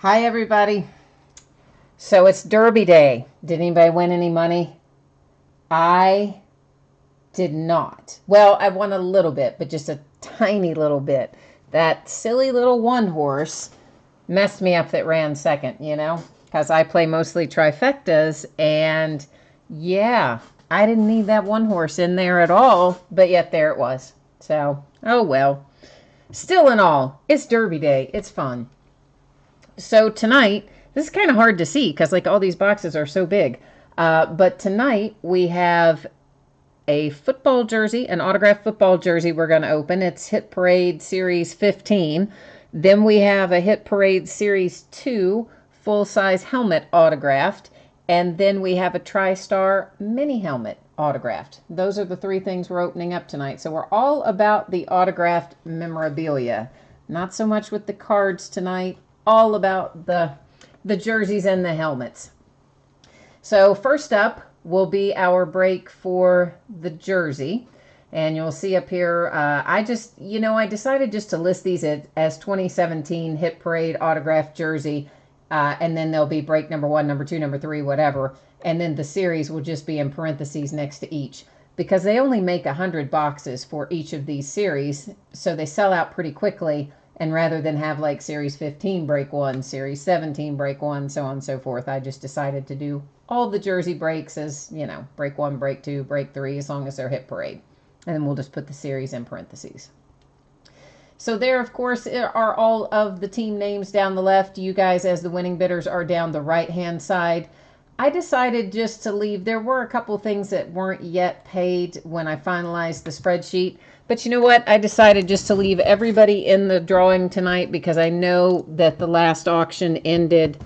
Hi, everybody. So it's Derby Day. Did anybody win any money? I did not. Well, I won a little bit, but just a tiny little bit. That silly little one horse messed me up that ran second, because I play mostly trifectas. And yeah, I didn't need that one horse in there at all, but yet there it was. So, oh well. Still in all, it's Derby Day. It's fun. So tonight, this is kind of hard to see because like all these boxes are so big. But tonight we have a football jersey, an autographed football jersey we're going to open. It's Hit Parade Series 15. Then we have a Hit Parade Series 2 full-size helmet autographed. And then we have a TriStar mini helmet autographed. Those are the three things we're opening up tonight. So we're all about the autographed memorabilia. Not so much with the cards tonight, all about the jerseys and the helmets. So first up will be our break for the jersey. And you'll see up here, I decided just to list these as 2017 Hit Parade autographed jersey. And then there'll be break number 1, number 2, number 3, whatever. And then the series will just be in parentheses next to each. Because they only make 100 boxes for each of these series. So they sell out pretty quickly. And rather than have like Series 15 break 1, Series 17 break 1, so on and so forth, I just decided to do all the jersey breaks as, break 1, break 2, break 3, as long as they're Hit Parade. And then we'll just put the series in parentheses. So there, of course, are all of the team names down the left. You guys, as the winning bidders, are down the right-hand side. I decided just to leave. There were a couple things that weren't yet paid when I finalized the spreadsheet. But you know what? I decided just to leave everybody in the drawing tonight because I know that the last auction ended,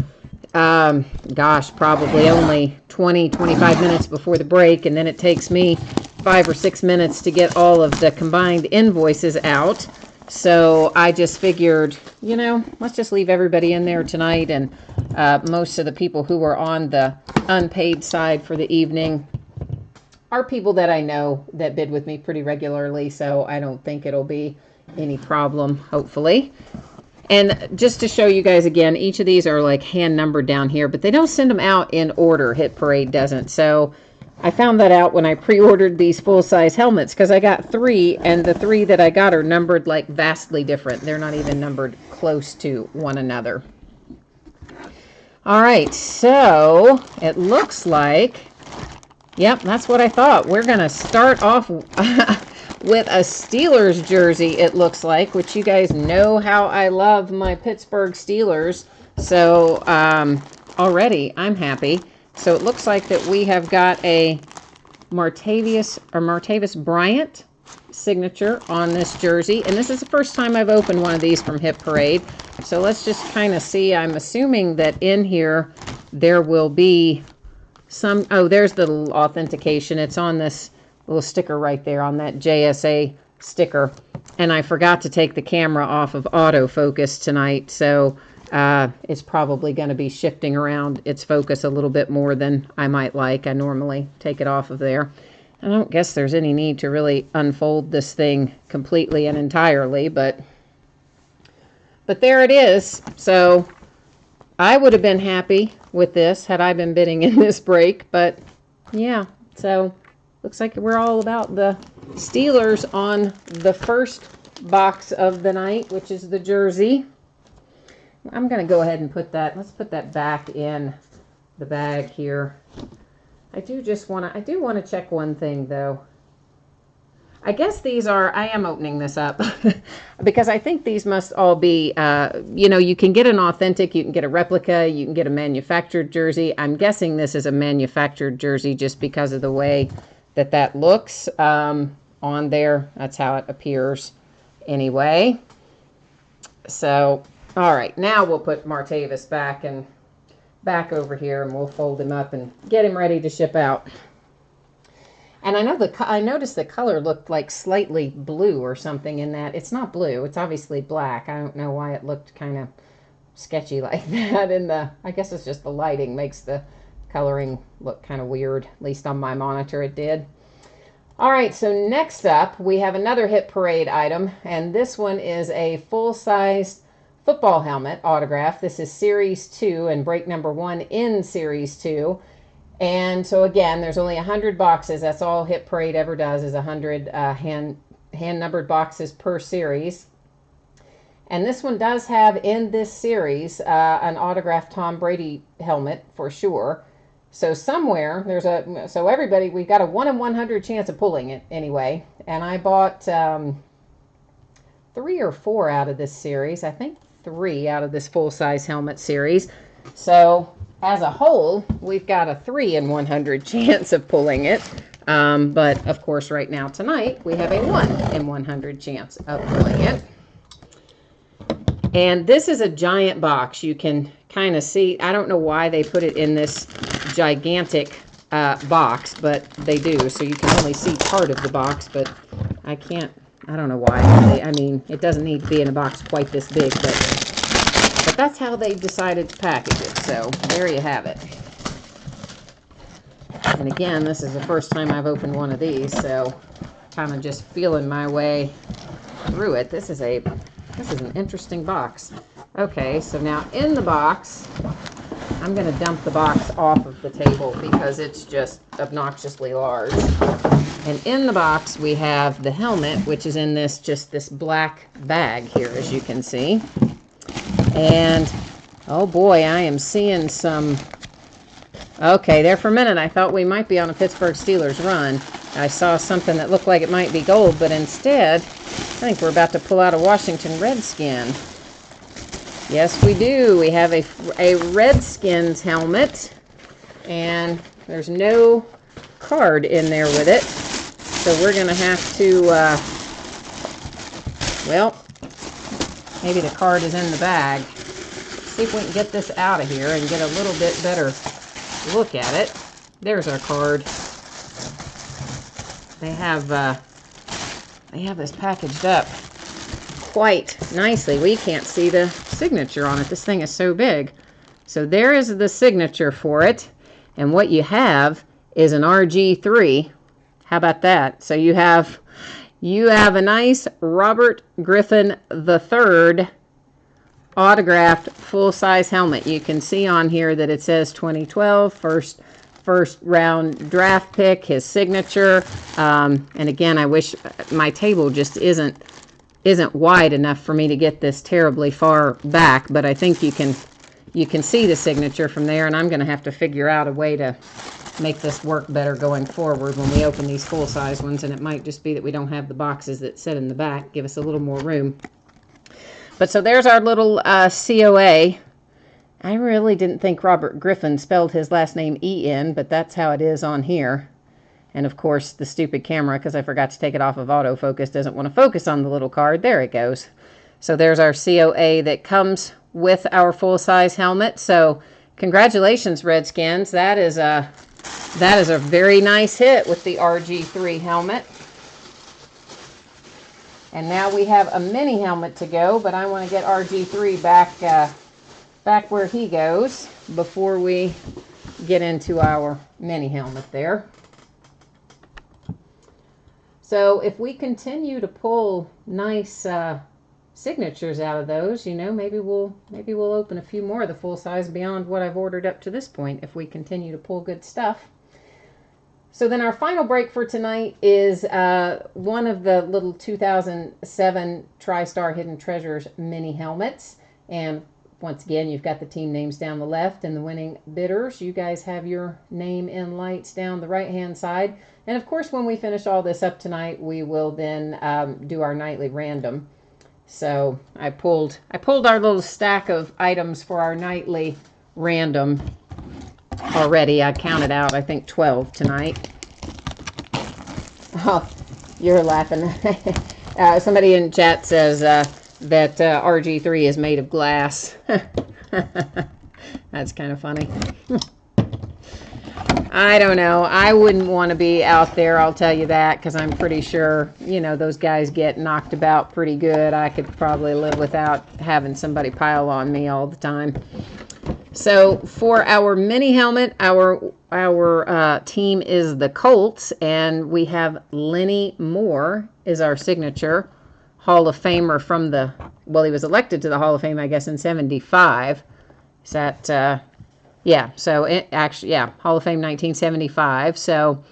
probably only 25 minutes before the break. And then it takes me 5 or 6 minutes to get all of the combined invoices out. So I just figured, let's just leave everybody in there tonight. And most of the people who were on the unpaid side for the evening are people that I know that bid with me pretty regularly. So I don't think it'll be any problem, hopefully. And just to show you guys again, each of these are like hand numbered down here, but they don't send them out in order. Hit Parade doesn't. So I found that out when I pre-ordered these full-size helmets because I got 3, and the 3 that I got are numbered like vastly different. They're not even numbered close to one another. All right, so it looks like, yep, that's what I thought. We're going to start off with a Steelers jersey, it looks like, which you guys know how I love my Pittsburgh Steelers. So already I'm happy. So it looks like that we have got a Martavis Bryant signature on this jersey. And this is the first time I've opened one of these from Hit Parade. So let's just kind of see. I'm assuming that in here there will be some, there's the authentication. It's on this little sticker right there on that JSA sticker. And I forgot to take the camera off of autofocus tonight. So it's probably going to be shifting around its focus a little bit more than I might like. I normally take it off of there. I don't guess there's any need to really unfold this thing completely and entirely, but there it is. So I would have been happy with this had I been bidding in this break, but yeah, so looks like we're all about the Steelers on the first box of the night, which is the jersey. I'm going to go ahead and let's put that back in the bag here. I do want to check one thing though. I guess I am opening this up because I think these must all be, you can get an authentic, you can get a replica, you can get a manufactured jersey. I'm guessing this is a manufactured jersey just because of the way that looks on there. That's how it appears anyway. So, all right, now we'll put Martavis back over here, and we'll fold him up and get him ready to ship out. And I noticed the color looked like slightly blue or something in that. It's not blue. It's obviously black. I don't know why it looked kind of sketchy like that. I guess it's just the lighting makes the coloring look kind of weird. At least on my monitor it did. All right, so next up we have another Hit Parade item, and this one is a full-size football helmet autograph. This is Series 2 and break number 1 in Series 2. And so again, there's only 100 boxes. That's all Hit Parade ever does, is 100 hand-numbered boxes per series. And this one does have, in this series, an autographed Tom Brady helmet for sure. So somewhere there's so everybody, we got a 1 in 100 chance of pulling it anyway. And I bought 3 or 4 out of this series. I think 3 out of this full-size helmet series. So as a whole, we've got a 3 in 100 chance of pulling it. But of course, right now tonight, we have a 1 in 100 chance of pulling it. And this is a giant box. You can kind of see, I don't know why they put it in this gigantic box, but they do. So you can only see part of the box, but I don't know why. I mean, it doesn't need to be in a box quite this big, but that's how they decided to package it. So there you have it. And again, this is the first time I've opened one of these, so kind of just feeling my way through it. This is an interesting box. Okay, so now in the box, I'm going to dump the box off of the table because it's just obnoxiously large. And in the box, we have the helmet, which is in this black bag here, as you can see. And, oh boy, I am seeing some... Okay, there for a minute, I thought we might be on a Pittsburgh Steelers run. I saw something that looked like it might be gold, but instead, I think we're about to pull out a Washington Redskin. Yes, we do. We have a Redskins helmet, and there's no card in there with it. So we're going to have to, well, maybe the card is in the bag. See if we can get this out of here and get a little bit better look at it. There's our card. They have this packaged up quite nicely. We can't see the signature on it. This thing is so big. So there is the signature for it. And what you have is an RG3. How about that? So you have a nice Robert Griffin III autographed full-size helmet. You can see on here that it says 2012 first round draft pick, his signature. And again, I wish my table just isn't wide enough for me to get this terribly far back, but I think you can see the signature from there, and I'm going to have to figure out a way to make this work better going forward when we open these full-size ones, and it might just be that we don't have the boxes that sit in the back, give us a little more room. But so there's our little COA. I really didn't think Robert Griffin spelled his last name E-N, but that's how it is on here. And of course, the stupid camera, because I forgot to take it off of autofocus, doesn't want to focus on the little card. There it goes. So there's our COA that comes with our full-size helmet. So congratulations, Redskins. That is a very nice hit with the RG3 helmet. And now we have a mini helmet to go, but I want to get RG3 back where he goes before we get into our mini helmet there. So if we continue to pull nice signatures out of those, you know, maybe we'll open a few more of the full size beyond what I've ordered up to this point if we continue to pull good stuff. So then our final break for tonight is one of the little 2007 TriStar Hidden Treasures mini helmets. And once again, you've got the team names down the left and the winning bidders. You guys have your name in lights down the right-hand side. And of course, when we finish all this up tonight, we will then do our nightly random. So I pulled our little stack of items for our nightly random already. I counted out, I think, 12 tonight. Oh, you're laughing. Somebody in chat says that RG3 is made of glass. That's kind of funny. I don't know. I wouldn't want to be out there, I'll tell you that, because I'm pretty sure, you know, those guys get knocked about pretty good. I could probably live without having somebody pile on me all the time. So for our mini helmet, our team is the Colts, and we have Lenny Moore is our signature. Hall of Famer from the, well, he was elected to the Hall of Fame, I guess, in 75. Is that, yeah, so it actually, yeah, Hall of Fame 1975. So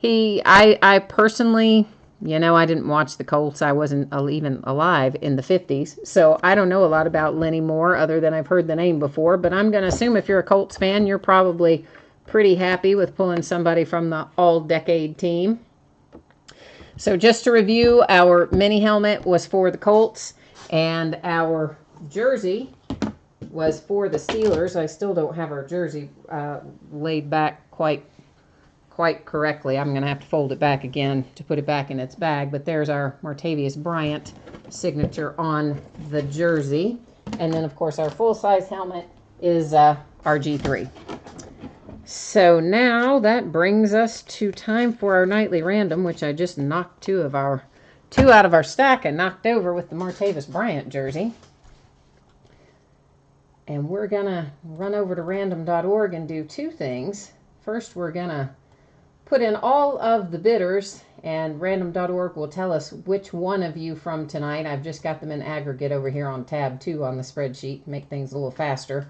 I personally, I didn't watch the Colts. I wasn't even alive in the 50s. So I don't know a lot about Lenny Moore other than I've heard the name before. But I'm going to assume if you're a Colts fan, you're probably pretty happy with pulling somebody from the all-decade team. So just to review, our mini helmet was for the Colts, and our jersey was for the Steelers. I still don't have our jersey laid back quite correctly. I'm going to have to fold it back again to put it back in its bag. But there's our Martavius Bryant signature on the jersey. And then, of course, our full-size helmet is RG3. So now that brings us to time for our nightly random, which I just knocked two out of our stack and knocked over with the Martavis Bryant jersey. And we're going to run over to random.org and do two things. First, we're going to put in all of the bidders, and random.org will tell us which one of you from tonight. I've just got them in aggregate over here on tab 2 on the spreadsheet to make things a little faster.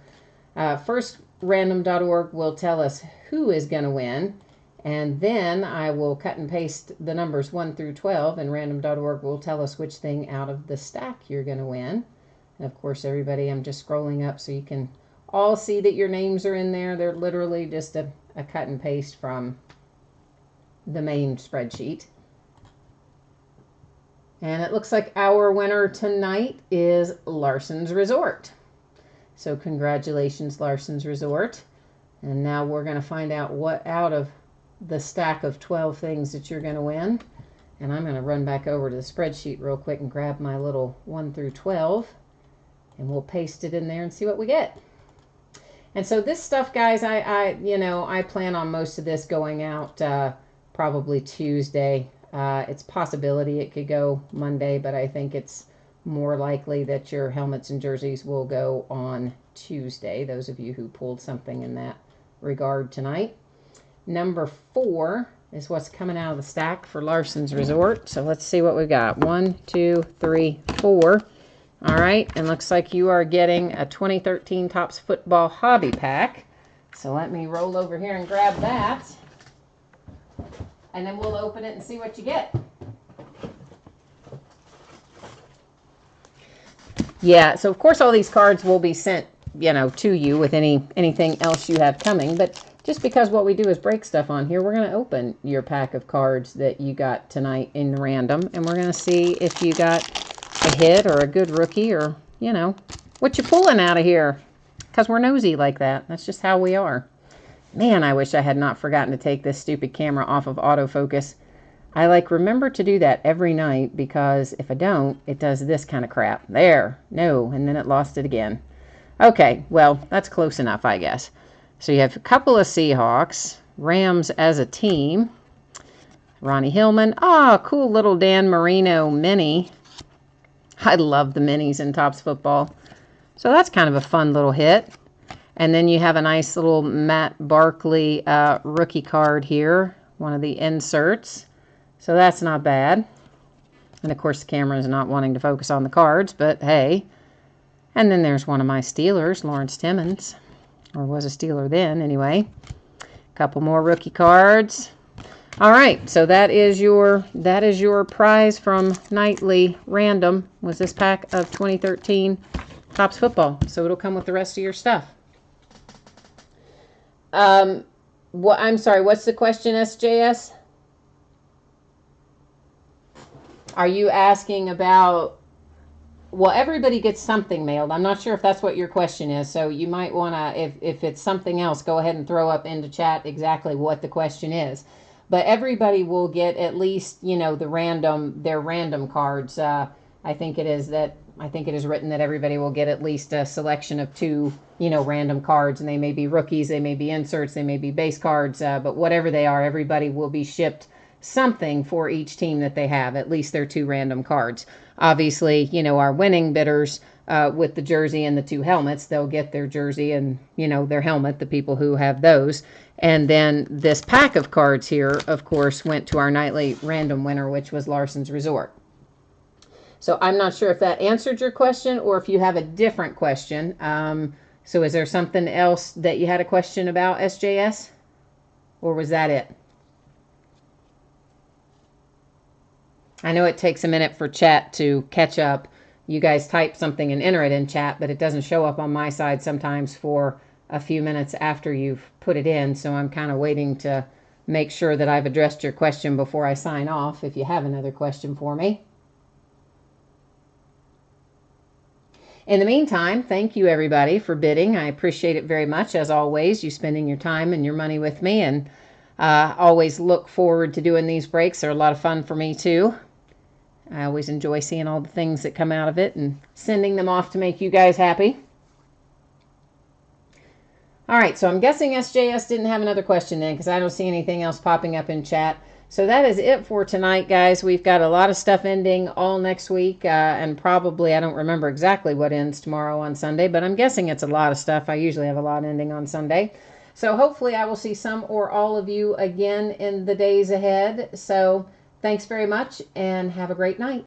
First, random.org will tell us who is going to win, and then I will cut and paste the numbers 1 through 12, and random.org will tell us which thing out of the stack you're going to win. And of course, everybody, I'm just scrolling up so you can all see that your names are in there. They're literally just a cut and paste from the main spreadsheet. And it looks like our winner tonight is Larson's Resort. So congratulations, Larson's Resort. And now we're going to find out what out of the stack of 12 things that you're going to win. And I'm going to run back over to the spreadsheet real quick and grab my little 1 through 12. And we'll paste it in there and see what we get. And so this stuff, guys, I plan on most of this going out probably Tuesday. It's a possibility it could go Monday, but I think it's more likely that your helmets and jerseys will go on Tuesday, those of you who pulled something in that regard tonight. Number 4 is what's coming out of the stack for Larson's Resort. So let's see what we got. 1, 2, 3, 4. All right, and looks like you are getting a 2013 Topps Football Hobby Pack. So let me roll over here and grab that. And then we'll open it and see what you get. Yeah, so of course all these cards will be sent, to you with anything else you have coming. But just because what we do is break stuff on here, we're going to open your pack of cards that you got tonight in random. And we're going to see if you got a hit or a good rookie or, what you pulling out of here. Because we're nosy like that. That's just how we are. Man, I wish I had not forgotten to take this stupid camera off of autofocus. I remember to do that every night because if I don't, it does this kind of crap. There. No. And then it lost it again. Okay. Well, that's close enough, I guess. So you have a couple of Seahawks. Rams as a team. Ronnie Hillman. Ah, cool little Dan Marino mini. I love the minis in Topps Football. So that's kind of a fun little hit. And then you have a nice little Matt Barkley rookie card here. One of the inserts. So that's not bad. And of course the camera is not wanting to focus on the cards, but hey. And then there's one of my Steelers, Lawrence Timmons. Or was a Steeler then, anyway. A couple more rookie cards. All right, so that is your prize from Nightly Random, was this pack of 2013 Topps Football. So it'll come with the rest of your stuff. I'm sorry, what's the question, SJS? Are you asking about, well, everybody gets something mailed. I'm not sure if that's what your question is, so you might want to, if it's something else, go ahead and throw up into chat exactly what the question is. But everybody will get at least, their random cards. I think it is written that everybody will get at least a selection of 2, random cards, and they may be rookies, they may be inserts, they may be base cards, but whatever they are, everybody will be shipped something for each team that they have, at least their 2 random cards. Obviously, our winning bidders with the jersey and the 2 helmets, they'll get their jersey and, their helmet, the people who have those. And then this pack of cards here, of course, went to our nightly random winner, which was Larson's Resort. So I'm not sure if that answered your question or if you have a different question. So is there something else that you had a question about, SJS? Or was that it? I know it takes a minute for chat to catch up. You guys type something and enter it in chat, but it doesn't show up on my side sometimes for a few minutes after you've put it in. So I'm kind of waiting to make sure that I've addressed your question before I sign off, if you have another question for me. In the meantime, thank you everybody for bidding. I appreciate it very much, as always, you spending your time and your money with me, and always look forward to doing these breaks. They're a lot of fun for me too. I always enjoy seeing all the things that come out of it and sending them off to make you guys happy. All right, so I'm guessing SJS didn't have another question then, because I don't see anything else popping up in chat. So that is it for tonight, guys. We've got a lot of stuff ending all next week, and probably, I don't remember exactly what ends tomorrow on Sunday, but I'm guessing it's a lot of stuff. I usually have a lot ending on Sunday. So hopefully I will see some or all of you again in the days ahead. So thanks very much, and have a great night.